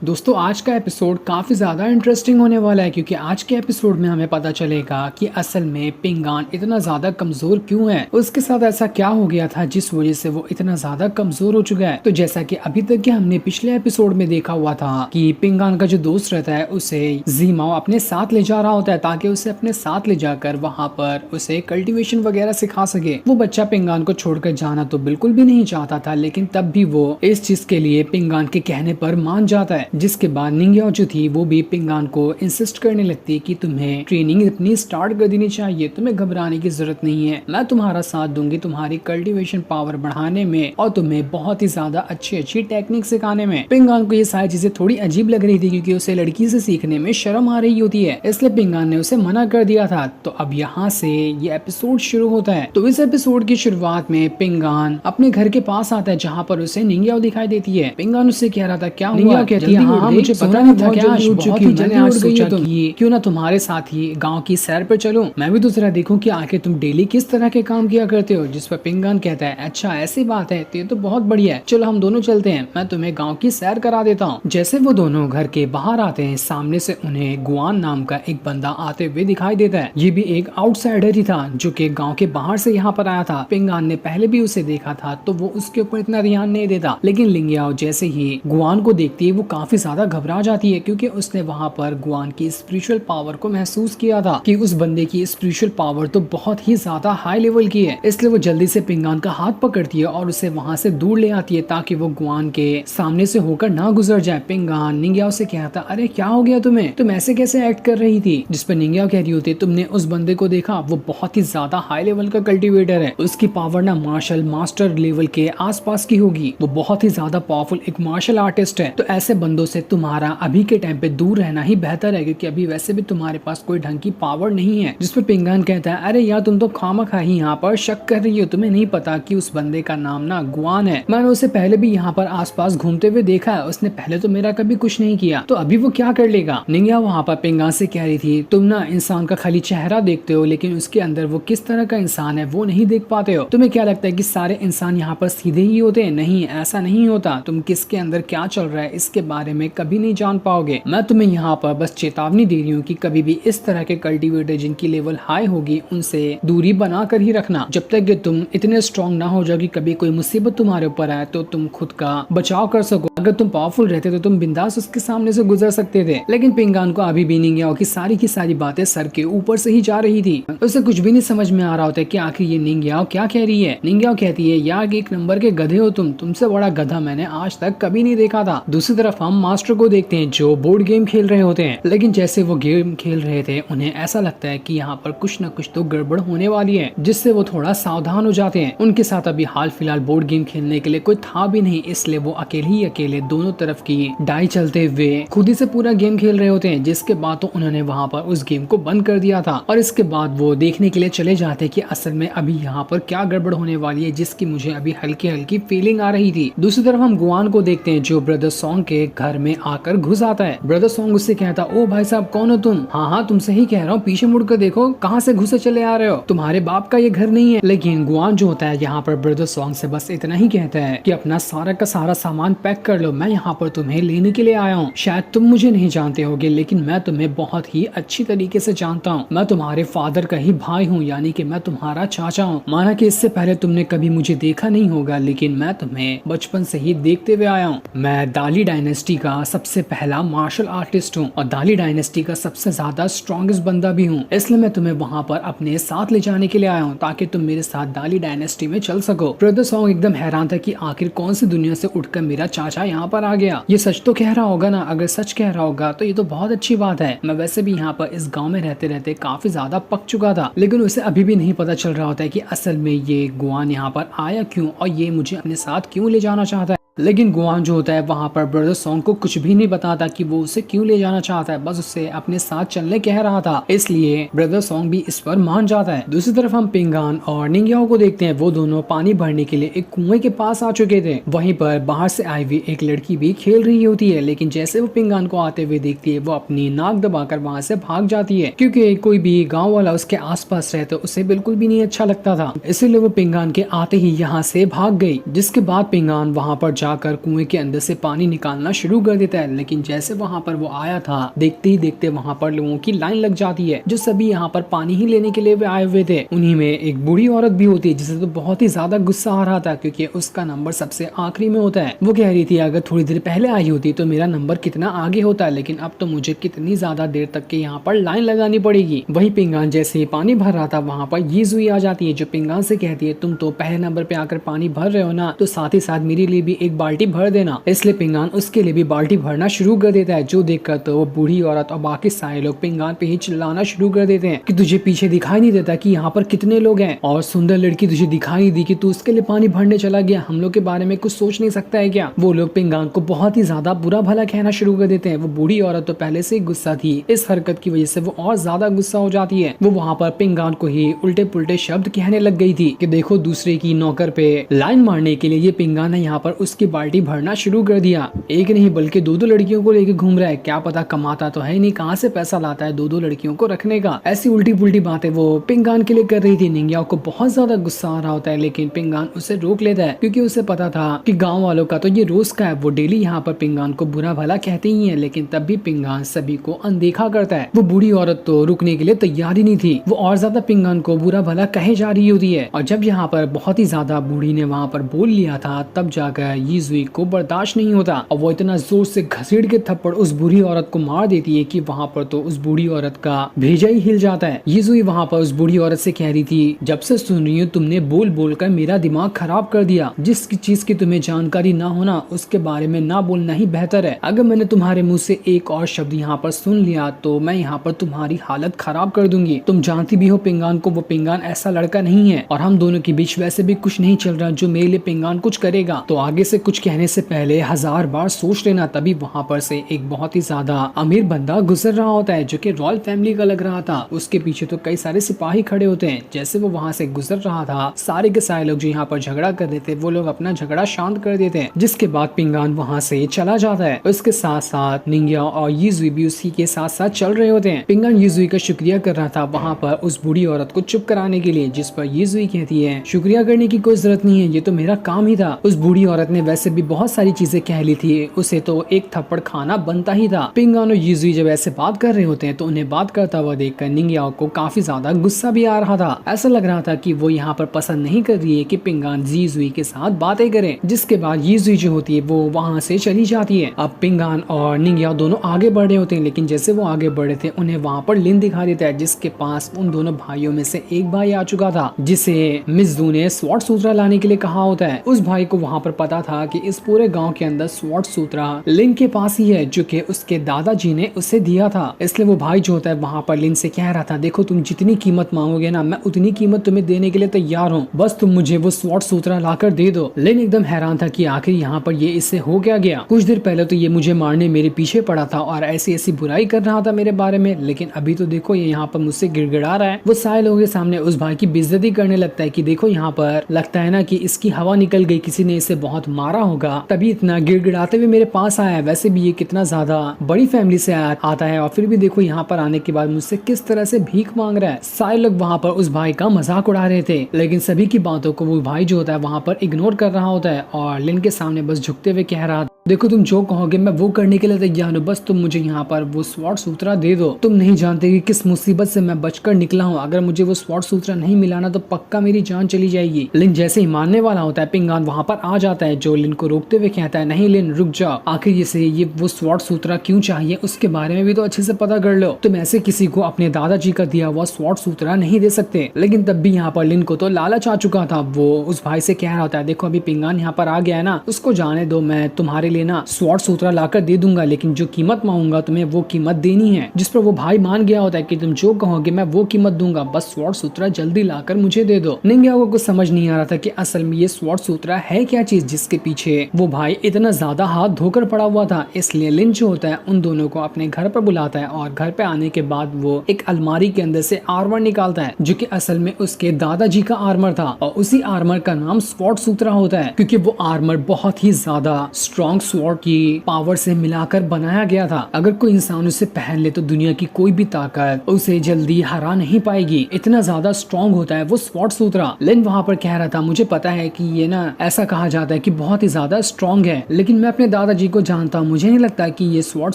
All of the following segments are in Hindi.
दोस्तों आज का एपिसोड काफी ज्यादा इंटरेस्टिंग होने वाला है क्योंकि आज के एपिसोड में हमें पता चलेगा कि असल में पिंगान इतना ज्यादा कमजोर क्यों है, उसके साथ ऐसा क्या हो गया था जिस वजह से वो इतना ज्यादा कमजोर हो चुका है। तो जैसा कि अभी तक के हमने पिछले एपिसोड में देखा हुआ था कि पिंगान का जो दोस्त रहता है उसे जीमाओ अपने साथ ले जा रहा होता है ताकि उसे अपने साथ ले जाकर वहाँ पर उसे कल्टीवेशन वगैरह सिखा सके। वो बच्चा पिंगान को छोड़कर जाना तो बिल्कुल भी नहीं चाहता था, लेकिन तब भी वो इस चीज के लिए पिंगान के कहने पर मान जाता है। जिसके बाद निंग्याओ जो थी वो भी पिंगान को इंसिस्ट करने लगती कि तुम्हें ट्रेनिंग अपनी स्टार्ट कर देनी चाहिए, तुम्हें घबराने की जरूरत नहीं है, मैं तुम्हारा साथ दूंगी तुम्हारी कल्टीवेशन पावर बढ़ाने में और तुम्हें बहुत ही ज्यादा अच्छी अच्छी टेक्निक सिखाने में। पिंगान को ये सारी चीजें थोड़ी अजीब लग रही थी क्योंकि उसे लड़की से सीखने में शर्म आ रही होती है, इसलिए पिंगान ने उसे मना कर दिया था। तो अब यहाँ से ये एपिसोड शुरू होता है। तो इस एपिसोड की शुरुआत में पिंगान अपने घर के पास आता है जहाँ पर उसे निंग्याओ दिखाई देती है। पिंगान उससे कह रहा था क्या हुआ, कहती है हाँ मुझे पता नहीं था क्या आज बहुत ही जल्दी उड़ गई हो तुम, क्यों ना तुम्हारे साथ ही गांव की सैर पर चलूं, मैं भी तो जरा देखूं कि आखिर तुम डेली किस तरह के काम किया करते हो। जिस पर पिंगान कहता है अच्छा ऐसी बात है तो ये तो बहुत बढ़िया है, चलो हम दोनों चलते हैं, मैं तुम्हें गाँव की सैर करा देता हूँ। जैसे वो दोनों घर के बाहर आते हैं सामने से उन्हें गुआन नाम का एक बंदा आते हुए दिखाई देता है। ये भी एक आउटसाइडर ही था जो कि गाँव के बाहर से यहाँ पर आया था। पिंगान ने पहले भी उसे देखा था तो वो उसके ऊपर इतना ध्यान नहीं देता, लेकिन लिंग्याओ जैसे ही गुआन को देखती है वो काफी ज्यादा घबरा जाती है क्योंकि उसने वहां पर गुआन की स्पिरिचुअल पावर को महसूस किया था कि उस बंदे की स्पिरिचुअल पावर तो बहुत ही ज्यादा हाई लेवल की है। इसलिए वो जल्दी से पिंगान का हाथ पकड़ती है और उसे वहां से दूर ले आती है ताकि वो गुआन के सामने से होकर ना गुजर जाए। पिंगान निंग्याओ से कहता अरे क्या हो गया तुम्हें, तुम ऐसे कैसे एक्ट कर रही थी। जिस पर निंग्याओ कह रही होती तुमने उस बंदे को देखा, वो बहुत ही ज्यादा हाई लेवल का कल्टिवेटर है, उसकी पावर ना मार्शल मास्टर लेवल के आसपास की होगी, वो बहुत ही ज्यादा पावरफुल एक मार्शल आर्टिस्ट है। तो ऐसे बंदों से तुम्हारा अभी के टाइम पे दूर रहना ही बेहतर है क्योंकि अभी वैसे भी तुम्हारे पास कोई ढंग की पावर नहीं है। जिस पर पिंगान कहता है अरे यार तुम तो खामखा ही यहाँ पर शक कर रही हो, तुम्हें नहीं पता कि उस बंदे का नाम ना गुआन है, मैंने उसे पहले भी यहाँ पर आसपास घूमते हुए देखा है, उसने पहले तो मेरा कभी कुछ नहीं किया, तो अभी वो क्या कर लेगा। निंग्या वहाँ पर पिंगान से कह रही थी तुम ना इंसान का खाली चेहरा देखते हो लेकिन उसके अंदर वो किस तरह का इंसान है वो नहीं देख पाते हो। तुम्हें क्या लगता है कि सारे इंसान यहाँ पर सीधे ही होते हैं? नहीं, ऐसा नहीं होता, तुम किसके अंदर क्या चल रहा है इसके बारे में कभी नहीं जान पाओगे। मैं तुम्हें यहाँ पर बस चेतावनी दे रही हूँ कि कभी भी इस तरह के कल्टीवेटर जिनकी लेवल हाई होगी उनसे दूरी बना कर ही रखना, जब तक कि तुम इतने स्ट्रॉन्ग ना हो जाओ कि कभी कोई मुसीबत तुम्हारे ऊपर आए तो तुम खुद का बचाव कर सको। अगर तुम पावरफुल रहते तो तुम बिंदास उसके सामने से गुजर सकते थे, लेकिन पिंगान को अभी भी निंग्याओ की सारी बातें सर के ऊपर से ही जा रही थी। उसे कुछ भी नहीं समझ में आ रहा होता कि आखिर ये निंग्याओ क्या कह रही है। निंग्याओ कहती है यार एक नंबर के गधे हो तुम, तुमसे बड़ा गधा मैंने आज तक कभी नहीं देखा था। दूसरी तरफ हम मास्टर को देखते हैं जो बोर्ड गेम खेल रहे होते हैं, लेकिन जैसे वो गेम खेल रहे थे उन्हें ऐसा लगता है कि यहाँ पर कुछ न कुछ तो गड़बड़ होने वाली है, जिससे वो थोड़ा सावधान हो जाते हैं। उनके साथ अभी हाल फिलहाल बोर्ड गेम खेलने के लिए कोई था भी नहीं, इसलिए वो अकेले ही अकेले दोनों तरफ की डाई चलते हुए खुद ही से पूरा गेम खेल रहे होते हैं। जिसके बाद तो उन्होंने वहाँ पर उस गेम को बंद कर दिया था और इसके बाद वो देखने के लिए चले जाते कि असल में अभी यहाँ पर क्या गड़बड़ होने वाली है, जिसकी मुझे अभी हल्की हल्की फीलिंग आ रही थी। दूसरी तरफ हम गुआन को देखते हैं जो ब्रदर सॉन्ग के घर में आकर घुस आता है। ब्रदर सॉन्ग उससे कहता ओ भाई साहब कौन हो तुम? हाँ हाँ तुमसे ही कह रहा हूँ, पीछे मुड़कर देखो कहाँ से घुसे चले आ रहे हो, तुम्हारे बाप का ये घर नहीं है। लेकिन गुआन जो होता है यहाँ पर ब्रदर सॉन्ग से बस इतना ही कहता है कि अपना सारा का सारा सामान पैक कर लो, मैं यहाँ पर तुम्हें लेने के लिए आया हूँ। शायद तुम मुझे नहीं जानते होगे लेकिन मैं तुम्हें बहुत ही अच्छी तरीके से जानता हूँ, मैं तुम्हारे फादर का ही भाई हूँ, यानी कि मैं तुम्हारा चाचा हूँ। माना कि इससे पहले तुमने कभी मुझे देखा नहीं होगा लेकिन मैं तुम्हें बचपन से ही देखते हुए आया हूँ। मैं दाली डायनेस्टी का सबसे पहला मार्शल आर्टिस्ट हूँ और दाली डायनेस्टी का सबसे ज्यादा स्ट्रॉन्गेस्ट बंदा भी हूँ, इसलिए मैं तुम्हें वहाँ पर अपने साथ ले जाने के लिए आया हूँ ताकि तुम मेरे साथ दाली डायनेस्टी में चल सको। ब्रदर सॉन्ग एकदम हैरान था कि आखिर कौन सी दुनिया से उठकर मेरा चाचा यहाँ पर आ गया, ये सच तो कह रहा होगा ना, अगर सच कह रहा होगा तो ये तो बहुत अच्छी बात है। मैं वैसे भी यहाँ पर इस गाँव में रहते रहते काफी ज्यादा पक चुका था, लेकिन उसे अभी भी नहीं पता चल रहा होता है कि असल में ये गुआन यहाँ पर आया क्यों और ये मुझे अपने साथ क्यों ले जाना चाहता है। लेकिन गुआन जो होता है वहाँ पर ब्रदर सॉन्ग को कुछ भी नहीं बताता कि वो उसे क्यों ले जाना चाहता है, बस उसे अपने साथ चलने कह रहा था, इसलिए ब्रदर सॉन्ग भी इस पर मान जाता है। दूसरी तरफ हम पिंगान और निंग्याओ को देखते हैं, वो दोनों पानी भरने के लिए एक कुएं के पास आ चुके थे। वहीं पर बाहर से आई हुई एक लड़की भी खेल रही होती है, लेकिन जैसे वो पिंगान को आते हुए देखती है वो अपनी नाक दबाकर वहाँ से भाग जाती है क्योंकि कोई भी गाँव वाला उसके आस पास रहे तो उसे बिल्कुल भी नहीं अच्छा लगता था, इसीलिए वो पिंगान के आते ही यहाँ से भाग गई। जिसके बाद पिंगान वहाँ पर जाकर कुएं के अंदर से पानी निकालना शुरू कर देता है। लेकिन जैसे वहाँ पर वो आया था, देखते ही देखते वहाँ पर लोगों की लाइन लग जाती है, जो सभी यहाँ पर पानी ही लेने के लिए आए हुए थे। उन्हीं में एक बूढ़ी औरत भी होती है, जिसे तो बहुत ही ज्यादा गुस्सा आ रहा था, क्योंकि उसका नंबर सबसे आखिरी में होता है। वो कह रही थी अगर थोड़ी देर पहले आई होती तो मेरा नंबर कितना आगे होता, लेकिन अब तो मुझे कितनी ज्यादा देर तक के यहाँ पर लाइन लगानी पड़ेगी। वही पिंगान जैसे ही पानी भर रहा था, वहाँ पर ये जुई आ जाती है, जो पिंगान से कहती है तुम तो पहले नंबर पे आकर पानी भर रहे हो ना, तो साथ ही साथ मेरे लिए भी एक बाल्टी भर देना। इसलिए पिंगान उसके लिए भी बाल्टी भरना शुरू कर देता है, जो देखकर तो वो बूढ़ी औरत और बाकी सारे लोग पिंगान पे ही चिल्लाना शुरू कर देते हैं कि तुझे पीछे दिखाई नहीं देता कि यहाँ पर कितने लोग हैं, और सुंदर लड़की तुझे दिखाई दी कि तू उसके लिए पानी भरने चला गया, हम लोग के बारे में कुछ सोच नहीं सकता है क्या। वो लोग पिंगान को बहुत ही ज्यादा बुरा भला कहना शुरू कर देते हैं। वो बूढ़ी औरत तो पहले से ही गुस्सा थी, इस हरकत की वजह से वो और ज्यादा गुस्सा हो जाती है। वो वहाँ पर पिंगान को ही उल्टे पुल्टे शब्द कहने लग गई थी कि देखो दूसरे की नौकर पे लाइन मारने के लिए ये पिंगान ने यहाँ पर उसकी बाल्टी भरना शुरू कर दिया। एक नहीं बल्कि दो दो लड़कियों को लेके घूम रहा है, क्या पता कमाता तो है नहीं, कहाँ से पैसा लाता है दो दो लड़कियों को रखने का। ऐसी उल्टी पुल्टी बातें वो पिंगान के लिए कर रही थी। निंगियाओ को बहुत ज्यादा गुस्सा आ रहा होता है, लेकिन पिंगान उसे रोक लेता है, क्योंकि उसे पता था कि गाँव वालों का तो ये रोज का है, वो डेली यहाँ पर पिंगान को बुरा भला कहते ही है, लेकिन तब भी पिंगान सभी को अनदेखा करता है। वो बूढ़ी औरत तो रुकने के लिए तैयार ही नहीं थी, वो और ज्यादा पिंगान को बुरा भला कहे जा रही होती है। और जब यहाँ पर बहुत ही ज्यादा बूढ़ी ने वहाँ पर बोल लिया था, तब जाकर ये जुई को बर्दाश्त नहीं होता और वो इतना जोर से घसीट के थप्पड़ उस बूढ़ी औरत को मार देती है कि वहाँ पर तो उस बूढ़ी औरत का भेजा ही हिल जाता है। ये जुई वहाँ पर उस बूढ़ी औरत से कह रही थी जब से सुन रही हूँ तुमने बोल बोल कर मेरा दिमाग खराब कर दिया, जिस चीज की तुम्हें जानकारी ना होना उसके बारे में ना बोलना ही बेहतर है। अगर मैंने तुम्हारे मुँह से एक और शब्द यहाँ पर सुन लिया तो मैं यहाँ पर तुम्हारी हालत खराब कर दूंगी। तुम जानती भी हो पिंगान को, वो पिंगान ऐसा लड़का नहीं है और हम दोनों के बीच वैसे भी कुछ नहीं चल रहा जो मेरे लिए पिंगान कुछ करेगा, तो आगे से कुछ कहने से पहले 1000 बार सोच लेना। तभी वहाँ पर से एक बहुत ही ज्यादा अमीर बंदा गुजर रहा होता है, जो कि रॉयल फैमिली का लग रहा था। उसके पीछे तो कई सारे सिपाही खड़े होते हैं। जैसे वो वहाँ से गुजर रहा था, सारे के सारे लोग जो यहाँ पर झगड़ा कर रहे थे वो लोग अपना झगड़ा शांत कर देते हैं, जिसके बाद पिंगान वहाँ से चला जाता है। उसके साथ साथ निंगिया और ये जुई भी उसी के साथ साथ चल रहे होते हैं। पिंगान ये जुई का शुक्रिया कर रहा था वहाँ पर उस बूढ़ी औरत को चुप कराने के लिए, जिस पर ये जुई कहती है शुक्रिया करने की कोई जरूरत नहीं है, ये तो मेरा काम ही था। उस बूढ़ी औरत ने वैसे भी बहुत सारी चीजें कह ली थी, उसे तो एक थप्पड़ खाना बनता ही था। पिंगान और ये जुई जब ऐसे बात कर रहे होते हैं तो उन्हें बात करता हुआ देखकर निंगिया को काफी ज्यादा गुस्सा भी आ रहा था। ऐसा लग रहा था कि वो यहाँ पर पसंद नहीं कर रही है कि पिंगान जी जुई के साथ बातें करे। जिसके बाद ये जुई जो होती है वो वहाँ से चली जाती है। अब पिंगान और निंगिया दोनों आगे बढ़ रहे होते हैं, लेकिन जैसे वो आगे बढ़े थे उन्हें वहाँ पर लिन दिखा देता है, जिसके पास उन दोनों भाइयों में से एक भाई आ चुका था, जिसे मिस जू ने स्वॉर्ड सूत्रा लाने के लिए कहा होता है। उस भाई को वहाँ पर पता था कि इस पूरे गांव के अंदर स्वॉर्ड सूत्रा लिन के पास ही है, जो कि उसके दादाजी ने उसे दिया था। इसलिए वो भाई जो होता है वहाँ पर लिन से कह रहा था देखो तुम जितनी कीमत मांगोगे ना, मैं उतनी कीमत तुम्हें देने के लिए तैयार हूँ, बस तुम मुझे वो स्वॉर्ड सूत्रा लाकर दे दो। लिन एकदम हैरान था कि आखिर यहाँ पर ये इससे हो क्या गया। कुछ देर पहले तो ये मुझे मारने मेरे पीछे पड़ा था और ऐसी ऐसी बुराई कर रहा था मेरे बारे में, लेकिन अभी तो देखो ये यहाँ पर मुझसे गिड़गिड़ा रहा है। वो सारे लोगों के सामने उस भाई की बेइज्जती करने लगता है कि देखो यहाँ पर लगता है ना कि इसकी हवा निकल गई, किसी ने इसे बहुत मारा होगा तभी इतना गिड़गिड़ाते हुए मेरे पास आया है। वैसे भी ये कितना ज्यादा बड़ी फैमिली से आता है और फिर भी देखो यहाँ पर आने के बाद मुझसे किस तरह से भीख मांग रहा है। सारे लोग वहाँ पर उस भाई का मजाक उड़ा रहे थे, लेकिन सभी की बातों को वो भाई जो होता है वहाँ पर इग्नोर कर रहा होता है और लिन के सामने बस झुकते हुए कह रहा देखो तुम जो कहोगे मैं वो करने के लिए तैयार हूँ, बस तुम मुझे यहाँ पर वो स्वॉर्ड सूत्रा दे दो। तुम नहीं जानते कि किस मुसीबत से मैं बचकर निकला हूँ, अगर मुझे वो स्वॉर्ड सूत्रा नहीं मिलाना तो पक्का मेरी जान चली जाएगी। लिन जैसे ही मानने वाला होता है पिंगान वहाँ पर आ जाता है, जो लिन को रोकते हुए कहता है नहीं लिन रुक जाओ, आखिर ये वो स्वॉर्ड सूत्रा क्यों चाहिए उसके बारे में भी तो अच्छे से पता कर लो। तुम ऐसे किसी को अपने दादाजी का दिया हुआ स्वॉर्ड सूत्रा नहीं दे सकते। लेकिन तब भी यहाँ पर लिन को तो लालच आ चुका था। वो उस भाई से कह रहा होता है देखो अभी पिंगान यहाँ पर आ गया है ना, उसको जाने दो, मैं तुम्हारे लिए ना स्वॉर्ड सूत्रा लाकर दे दूंगा, लेकिन जो कीमत मांगूंगा तुम्हें वो कीमत देनी है। जिस पर वो भाई मान गया होता है कि तुम जो कहोगे मैं वो कीमत दूंगा, बस स्वॉर्ड सूत्रा जल्दी लाकर मुझे दे दो। निंगिया को कुछ समझ नहीं आ रहा था कि असल में ये स्वॉर्ड सूत्रा है क्या चीज जिसके पीछे वो भाई इतना ज्यादा हाथ धोकर पड़ा हुआ था। इसलिए लिन जो होता है उन दोनों को अपने घर पर बुलाता है और घर पे आने के बाद वो एक अलमारी के अंदर से आर्मर निकालता है, जो कि असल में उसके दादाजी का आर्मर था और उसी आर्मर का नाम स्वॉर्ड सूत्रा होता है, क्योंकि वो आर्मर बहुत ही ज्यादा स्ट्रॉन्ग स्वॉर्ड की पावर से मिलाकर बनाया गया था। अगर कोई इंसान उसे पहन ले तो दुनिया की कोई भी ताकत उसे जल्दी हरा नहीं पाएगी। इतना ज्यादा स्ट्रॉन्ग होता है वो स्वॉर्ड सूत्रा। लिन वहाँ पर कह रहा था, मुझे पता है कि ये ना ऐसा कहा जाता है कि बहुत ही ज्यादा स्ट्रॉन्ग है, लेकिन मैं अपने दादाजी को जानता हूँ, मुझे नहीं लगता कि ये स्वॉर्ड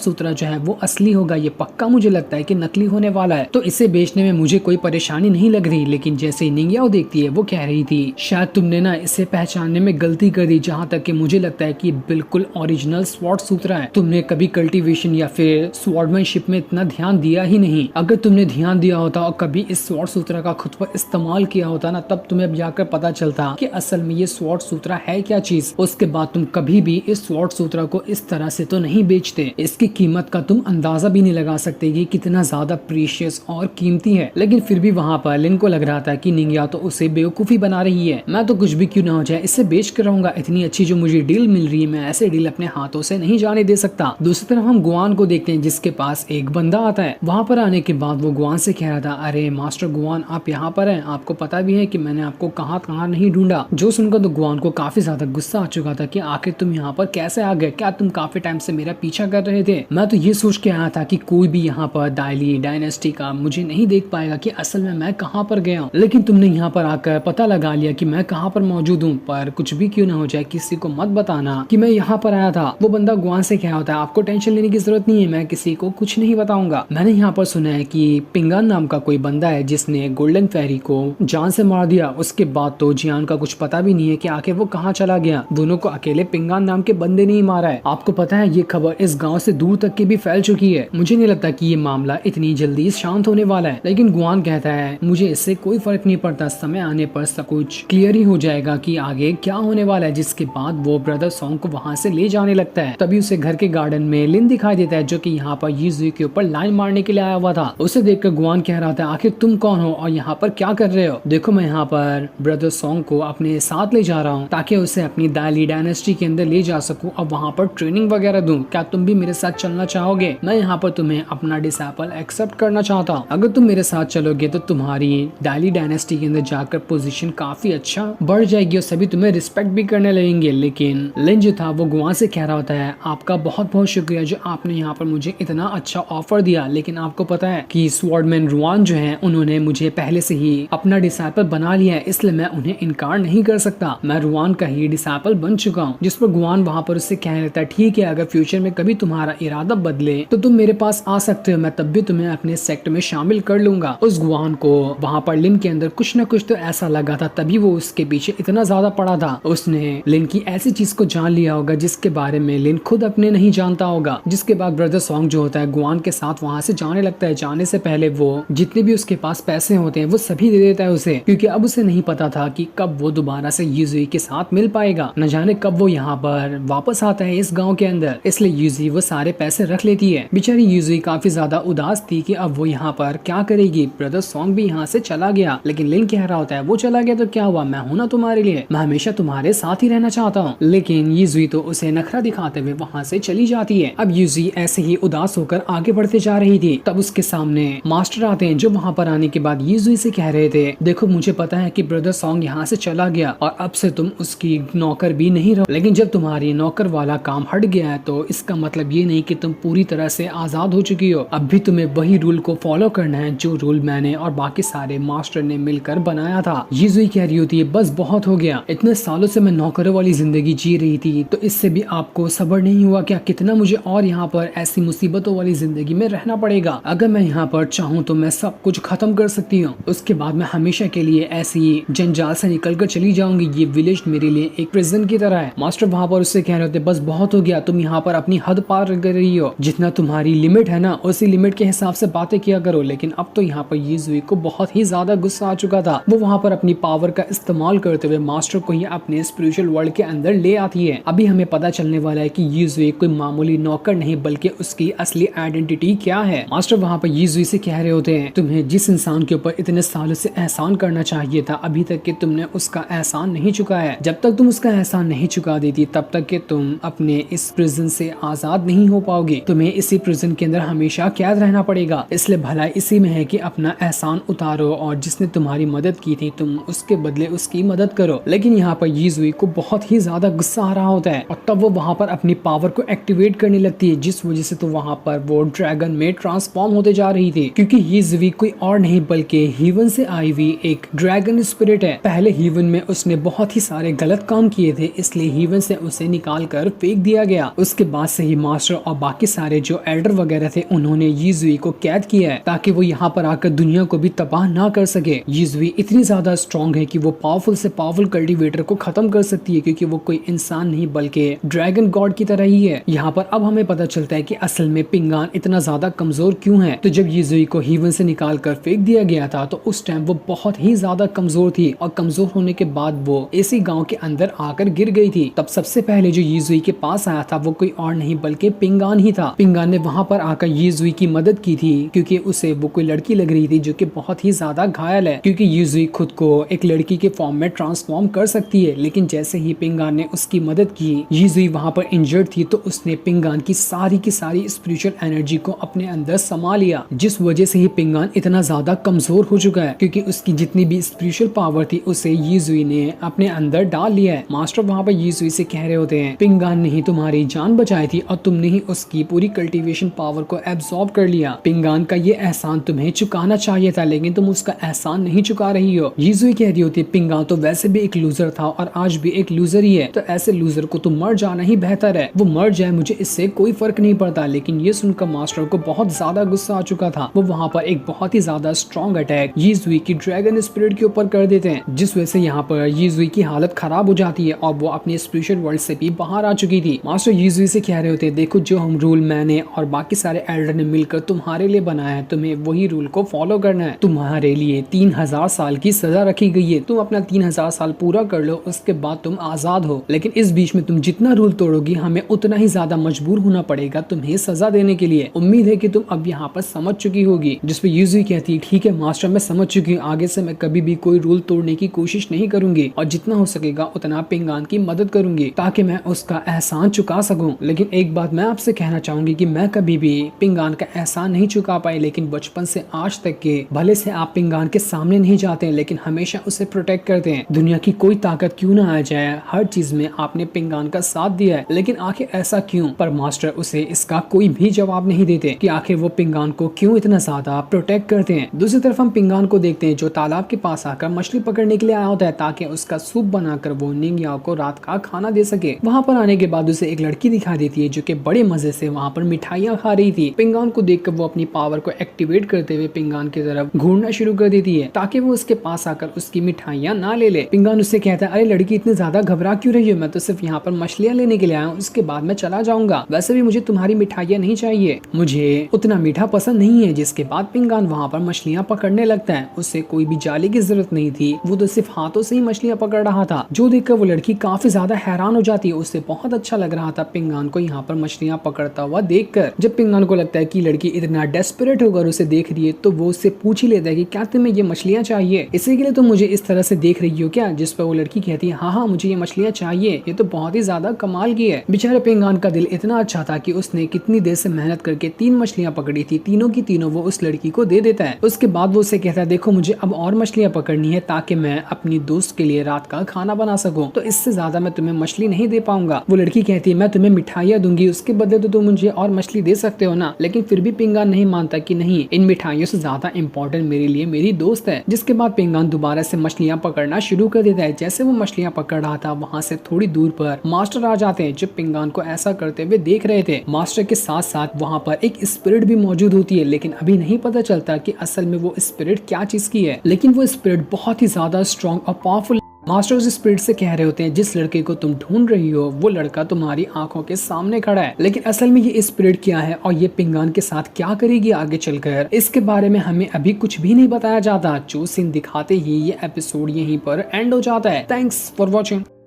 सूत्रा जो है वो असली होगा। ये पक्का मुझे लगता है कि नकली होने वाला है, तो इसे बेचने में मुझे कोई परेशानी नहीं लग रही। लेकिन जैसे ही निंगियाओ देखती है वो कह रही थी, शायद तुमने ना इसे पहचानने में गलती कर दी। जहाँ तक कि मुझे लगता है कि बिल्कुल ओरिजिनल स्वॉर्ड सूत्रा है। तुमने कभी कल्टीवेशन या फिर स्वॉर्डमैनशिप में इतना ध्यान दिया ही नहीं। अगर तुमने ध्यान दिया होता और कभी इस स्वॉर्ड सूत्रा का खुद पर इस्तेमाल किया होता ना, तब तुम्हें जाकर पता चलता कि असल में ये स्वॉर्ड सूत्रा है क्या चीज। उसके बाद तुम कभी भी इस स्वॉर्ड सूत्रा को इस तरह से तो नहीं बेचते। इसकी कीमत का तुम अंदाजा भी नहीं लगा सकते कि कितना ज्यादा प्रीशियस और कीमती है। लेकिन फिर भी वहाँ पर लिन को लग रहा था कि निंगिया तो उसे बेवकूफी बना रही है। मैं तो कुछ भी क्यों ना हो जाए इसे बेच कर रहूंगा। इतनी अच्छी जो मुझे डील मिल रही है, मैं ऐसे डील अपने हाथों से नहीं जाने दे सकता। दूसरी तरफ हम गुआन को देखते हैं, जिसके पास एक बंदा आता है। वहाँ पर आने के बाद वो गुआन से कह रहा था, अरे मास्टर गुआन, आप यहाँ पर हैं। आपको पता भी है कि मैंने आपको कहाँ कहाँ नहीं ढूंढा। जो सुनकर तो गुआन को काफी ज्यादा गुस्सा आ चुका था कि आखिर तुम यहाँ पर कैसे आ गए? क्या तुम काफी टाइम से मेरा पीछा कर रहे थे? मैं तो ये सोच के आया था कि कोई भी यहाँ पर दाइली डायनेस्टी का मुझे नहीं देख पाएगा कि असल में मैं कहाँ पर गया हूँ। लेकिन तुमने यहाँ पर आकर पता लगा लिया कि मैं कहाँ पर मौजूद हूँ। पर कुछ भी क्यों ना हो जाए, किसी को मत बताना कि मैं यहाँ पर आया था। वो बंदा गुआन से क्या होता है, आपको टेंशन लेने की जरूरत नहीं है, मैं किसी को कुछ नहीं बताऊंगा। मैंने यहाँ पर सुना है कि पिंगान नाम का कोई बंदा है जिसने गोल्डन फेरी को जान से मार दिया। उसके बाद तो जियान का कुछ पता भी नहीं है कि आखिर वो कहाँ चला गया। दोनों को अकेले पिंगान नाम के बंदे ने ही मारा है। आपको पता है ये खबर इस गांव से दूर तक की भी फैल चुकी है। मुझे नहीं लगता कि ये मामला इतनी जल्दी शांत होने वाला है। लेकिन गुआन कहता है, मुझे इससे कोई फर्क नहीं पड़ता, समय आने पर सब कुछ क्लियर ही हो जाएगा कि आगे क्या होने वाला है। जिसके बाद वो ब्रदर सॉन्ग को वहाँ से ले जाने लगता है। तभी उसे घर के गार्डन में लिन दिखाई देता है, जो कि यहाँ पर यीज़ुई के ऊपर लाइन मारने के लिए आया हुआ था। उसे देखकर गुआन कह रहा था, आखिर तुम कौन हो और यहाँ पर क्या कर रहे हो? देखो, मैं यहाँ पर ब्रदर सॉन्ग को अपने साथ ले जा रहा हूँ ताकि उसे अपनी दाली डायनेस्टी के अंदर ले जा सकूं और वहाँ पर ट्रेनिंग वगैरह दूं। क्या तुम भी मेरे साथ चलना चाहोगे? मैं यहाँ पर तुम्हें अपना डिसाइपल एक्सेप्ट करना चाहता हूँ। अगर तुम मेरे साथ चलोगे तो तुम्हारी दाली डायनेस्टी के अंदर जाकर पोजीशन काफी अच्छा बढ़ जाएगी और सभी तुम्हें रिस्पेक्ट भी करने लगेंगे। लेकिन लिन जो था वो गुआन से कह रहा होता है, आपका बहुत बहुत शुक्रिया जो आपने यहाँ पर मुझे इतना अच्छा ऑफर दिया। लेकिन आपको पता है कि स्वॉर्डमैन रुआन जो है उन्होंने मुझे पहले से ही अपना डिसाइपल बना लिया है, इसलिए मैं उन्हें इनकार नहीं कर सकता। मैं रुआन का ही डिसाइपल बन चुका हूँ। जिस पर गुआन वहाँ पर उससे कह लेता है, ठीक है, अगर फ्यूचर में कभी तुम्हारा इरादा बदले तो तुम मेरे पास आ सकते हो, मैं तब भी तुम्हें अपने सेक्ट में शामिल कर लूंगा। उस गुआन को वहाँ पर लिन के अंदर कुछ न कुछ तो ऐसा लगा था, तभी वो उसके पीछे इतना ज्यादा पड़ा था। उसने लिन की ऐसी चीज को जान लिया होगा जिसके बारे में लिन खुद अपने नहीं जानता होगा। जिसके बाद ब्रदर सॉन्ग जो होता है गुआन के साथ वहाँ से जाने लगता है। जाने से पहले वो जितने भी उसके पास पैसे होते हैं वो सभी दे देता है उसे, क्योंकि अब उसे नहीं पता था कि कब वो दोबारा से यीज़ुई के साथ मिल पाएगा। न जाने कब वो यहाँ पर वापस आता है इस गांव के अंदर, इसलिए यीज़ुई वो सारे पैसे रख लेती है। बेचारी यीज़ुई काफी ज्यादा उदास थी कि अब वो यहाँ पर क्या करेगी। ब्रदर सॉन्ग भी यहाँ से चला गया, लेकिन लिन कह रहा होता है, वो चला गया तो क्या हुआ, मैं हूं ना तुम्हारे लिए, मैं हमेशा तुम्हारे साथ ही रहना चाहता हूँ। लेकिन यीज़ुई तो उसे नखरा दिखाते हुए वहाँ से चली जाती है। अब यीज़ुई ऐसे ही उदास होकर आगे बढ़ते जा रही थी। तब उसके सामने मास्टर आते हैं, जो वहाँ पर आने के बाद यीज़ुई से कह रहे थे, देखो मुझे पता है कि ब्रदर सॉन्ग यहाँ से चला गया और अब से तुम उसकी नौकर भी नहीं रहो, लेकिन जब तुम्हारी नौकर वाला काम हट गया है तो इसका मतलब ये नहीं कि तुम पूरी तरह से आजाद हो चुकी हो। अब भी तुम्हें वही रूल को फॉलो करना है जो रूल मैंने और बाकी सारे मास्टर ने मिलकर बनाया था। यीज़ुई कह रही होती है, बस बहुत हो गया, इतने सालों से मैं नौकरों वाली जिंदगी जी रही थी, तो इससे भी आपको सब्र नहीं हुआ क्या? कितना मुझे और यहाँ पर ऐसी मुसीबतों वाली जिंदगी में रहना पड़ेगा? अगर मैं यहाँ पर चाहूँ तो मैं सब कुछ खत्म कर सकती हूँ, उसके बाद मैं हमेशा के लिए ऐसी जंजाल से निकल कर चली जाऊंगी। ये विलेज मेरे लिए एक प्रिजन की तरह है। मास्टर वहाँ पर उससे कह रहे होते, बस बहुत हो गया, तुम यहाँ पर अपनी हद पार कर रही हो, जितना तुम्हारी लिमिट है ना उसी लिमिट के हिसाब से बातें किया करो। लेकिन अब तो यहाँ पर यीज़ुई को बहुत ही ज्यादा गुस्सा आ चुका था। वो वहाँ पर अपनी पावर का इस्तेमाल करते हुए मास्टर को ही अपने स्पिरिचुअल वर्ल्ड के अंदर ले आती है। अभी हमें पता चलने वाला है कि यीज़ुई कोई मामूली नौकर नहीं बल्कि उसकी असली आइडेंटिटी क्या है। मास्टर वहाँ पर यीज़ुई से कह रहे होते हैं, तुम्हें जिस इंसान के ऊपर इतने सालों से एहसान करना चाहिए था, अभी तक कि तुमने उसका एहसान नहीं चुकाया है। जब तक तुम उसका एहसान नहीं चुका देती तब तक कि तुम अपने इस प्रिजन से आजाद नहीं हो पाओगे। तुम्हें इसी प्रिजन के अंदर हमेशा कैद रहना पड़ेगा। इसलिए भलाई इसी में है कि अपना एहसान उतारो और जिसने तुम्हारी मदद की थी तुम उसके बदले उसकी मदद करो। लेकिन यहाँ पर यीज़ुई को बहुत ही ज्यादा गुस्सा आ रहा होता है और तब वो वहाँ पर अपनी पावर को एक्टिवेट करने लगती है, जिस वजह से तो वहाँ पर वो ड्रैगन में ट्रांसफॉर्म होते जा रही थी। क्योंकि ये ज़वी कोई और नहीं बल्कि हीवन से आई हुई एक ड्रैगन स्पिरिट है। पहले हीवन में उसने बहुत ही सारे गलत काम किए थे, इसलिए हीवन से उसे निकाल कर फेंक दिया गया। उसके बाद से ही मास्टर और बाकी सारे जो एल्डर वगैरह थे उन्होंने यीज़ुई को कैद किया है ताकि वो यहाँ पर आकर दुनिया को भी तबाह ना कर सके। यीज़ुई इतनी ज्यादा स्ट्रॉन्ग है कि वो पावरफुल से पावरफुल कल्टीवेटर को खत्म कर सकती है, क्योंकि वो कोई इंसान नहीं बल्कि ड्रैगन गॉड की तरह ही है। यहाँ पर अब हमें पता चलता है कि असल में पिंगान इतना ज्यादा कमजोर क्यों है। तो जब यीज़ुई को हीवन से निकाल कर फेंक दिया गया था तो उस टाइम वो बहुत ही ज्यादा कमजोर थी, और कमजोर होने के बाद वो इसी गाँव के अंदर आकर गिर गई थी। तब सबसे पहले जो यीज़ुई के पास आया था वो कोई और नहीं बल्कि पिंगान ही था। पिंगान ने वहाँ पर आकर यीज़ुई की मदद की थी, क्योंकि उसे वो कोई लड़की लग रही थी जो कि बहुत ही ज्यादा घायल है, क्योंकि यीज़ुई खुद को एक लड़की के फॉर्म में ट्रांसफॉर्म कर सकती है। लेकिन जैसे ही पिंगान ने उसकी मदद की, यीज़ुई वहाँ पर इंजर्ड थी, तो उसने पिंगान की सारी स्पिरिचुअल एनर्जी को अपने अंदर समा लिया, जिस वजह से ही पिंगान इतना ज्यादा कमजोर हो चुका है, क्योंकि उसकी जितनी भी स्पिरिचुअल पावर थी उसे यीज़ुई ने अपने अंदर डाल लिया है। मास्टर वहाँ पर यीज़ुई से कह रहे होते हैं, पिंगान ने ही तुम्हारी जान बचाई थी और तुमने ही उसकी पूरी कल्टीवेशन पावर को एब्सॉर्ब कर लिया। पिंगान का ये एहसान तुम्हें चुकाना चाहिए था, लेकिन तुम उसका एहसान नहीं चुका रही हो। यीज़ुई कह रही होती है, पिंगान तो वैसे भी एक लूजर था और आज भी एक लूजर ही है, तो ऐसे लूजर को तो मर जाना ही बेहतर है। वो मर जाए, मुझे इससे कोई फर्क नहीं पड़ता। लेकिन ये सुनकर मास्टर को बहुत ज्यादा गुस्सा आ चुका था। वो वहाँ पर एक बहुत ही ज्यादा स्ट्रॉन्ग अटैक यीज़ुई की ड्रैगन स्पिरिट के ऊपर कर देते हैं, जिस वजह से यहाँ पर यीज़ुई की हालत खराब हो जाती है और वो अपने स्पिरिचुअल वर्ल्ड से भी बाहर आ चुकी थी। मास्टर यीज़ुई से कह रहे होते, देखो जो हम रूल मैंने और बाकी सारे एल्डर ने मिलकर तुम्हारे लिए बनाया है, तुम्हें वही रूल को फॉलो करना है। तुम्हारे लिए 3000 साल की सजा रखी गई है, तुम अपना 3000 साल पूरा कर लो, उसके बाद तुम आजाद हो। लेकिन इस बीच में तुम जितना रूल तोड़ोगी हमें उतना ही ज्यादा मजबूर होना पड़ेगा तुम्हें सजा देने के लिए। उम्मीद है कि तुम अब यहाँ पर समझ चुकी होगी। जिसपे यीज़ुई कहती है, ठीक है मास्टर, मैं समझ चुकी हूँ, आगे से मैं कभी भी कोई रूल तोड़ने की कोशिश नहीं करूंगी और जितना हो सकेगा उतना पिंगान की मदद करूंगी ताकि मैं उसका एहसान चुका सकूं। लेकिन एक बात मैं आपसे कहना चाहूंगी कि मैं कभी भी पिंगान का एहसान नहीं चुका पाई, लेकिन बचपन से आज तक के भले से आप पिंगान के सामने नहीं जाते हैं, लेकिन हमेशा उसे प्रोटेक्ट करते हैं। दुनिया की कोई ताकत क्यों ना आ जाए, हर चीज में आपने पिंगान का साथ दिया है, लेकिन आखिर ऐसा क्यों? पर मास्टर उसे इसका कोई भी जवाब नहीं देते कि आखिर वो पिंगान को क्यों इतना ज्यादा प्रोटेक्ट करते हैं। दूसरी तरफ हम पिंगान को देखते हैं जो तालाब के पास आकर मछली पकड़ने के लिए आया होता है ताकि उसका सूप बनाकर वो निंगयाओ को रात का खाना दे सके। वहाँ पर आने के बाद उसे एक लड़की दिखाई देती है जो कि बड़े मजे से वहाँ पर मिठाइयाँ खा रही थी। पिंगान को देखकर वो अपनी पावर को एक्टिवेट करते हुए पिंगान की तरफ घूरना शुरू कर देती है ताकि वो उसके पास आकर उसकी मिठाइयाँ ना ले ले। पिंगान उससे कहता है, अरे लड़की इतनी ज्यादा घबरा क्यों रही हो, मैं तो सिर्फ यहाँ पर मछलियाँ लेने के लिए आया हूँ, उसके बाद मैं चला जाऊंगा। वैसे भी मुझे तुम्हारी मिठाइयाँ नहीं चाहिए, मुझे उतना मीठा पसंद नहीं है। जिसके बाद पिंगान वहाँ पर मछलियाँ पकड़ने लगता है। उससे कोई भी जाली की जरूरत नहीं थी, वो तो सिर्फ हाथों से ही मछलियाँ पकड़ रहा था, जो देखकर वो लड़की काफी ज्यादा हैरान हो जाती है। उससे बहुत अच्छा लग रहा था पिंगान को यहाँ पर मछलियाँ पकड़ता हुआ देखकर। जब पिंगान को लगता है कि लड़की इतना डेस्परेट होकर उसे देख रही है तो वो उससे पूछ ही लेता है कि क्या तुम्हें ये मछलियाँ चाहिए, इसी के लिए तुम मुझे इस तरह से देख रही हो क्या? जिस पर वो लड़की कहती है, हाँ हाँ मुझे ये मछलियाँ चाहिए, ये तो बहुत ही ज्यादा कमाल की है। बेचारे पिंगान का दिल इतना अच्छा था कि उसने कितनी देर से मेहनत करके 3 मछलियाँ पकड़ी थी, तीनों की तीनों वो उस लड़की को दे देता है। उसके बाद वो उसे कहता है, देखो मुझे अब और मछलियाँ पकड़नी है ताकि मैं अपनी दोस्त के लिए रात का खाना बना सकूं, तो इससे ज्यादा मैं तुम्हें मछली नहीं दे पाऊंगा। वो लड़की कहती है, मैं तुम्हें मिठाइयाँ दूंगी, उसके बदले तो तुम मुझे और मछली दे सकते हो ना। लेकिन फिर भी पिंगान नहीं मानता कि नहीं, इन मिठाइयों से ज्यादा इंपॉर्टेंट मेरे लिए मेरी दोस्त है। जिसके बाद पिंगान दोबारा से मछलियाँ पकड़ना शुरू कर देता है। जैसे वो मछलियाँ पकड़ रहा था वहाँ से थोड़ी दूर पर मास्टर आ जाते हैं जो पिंगान को ऐसा करते हुए देख रहे थे। मास्टर के साथ साथ वहाँ पर एक स्पिरिट भी मौजूद होती है, लेकिन अभी नहीं पता चलता कि असल में वो स्पिरिट क्या चीज की है, लेकिन वो स्पिरिट बहुत ही ज्यादा स्ट्रॉन्ग और पावरफुल। मास्टर उस स्पिरिट से कह रहे होते हैं, जिस लड़के को तुम ढूंढ रही हो वो लड़का तुम्हारी आंखों के सामने खड़ा है, लेकिन असल में ये स्पिरिट क्या है और ये पिंगान के साथ क्या करेगी आगे चलकर, इसके बारे में हमें अभी कुछ भी नहीं बताया जाता। जो सीन दिखाते ही ये एपिसोड यहीं पर एंड हो जाता है। Thanks for watching.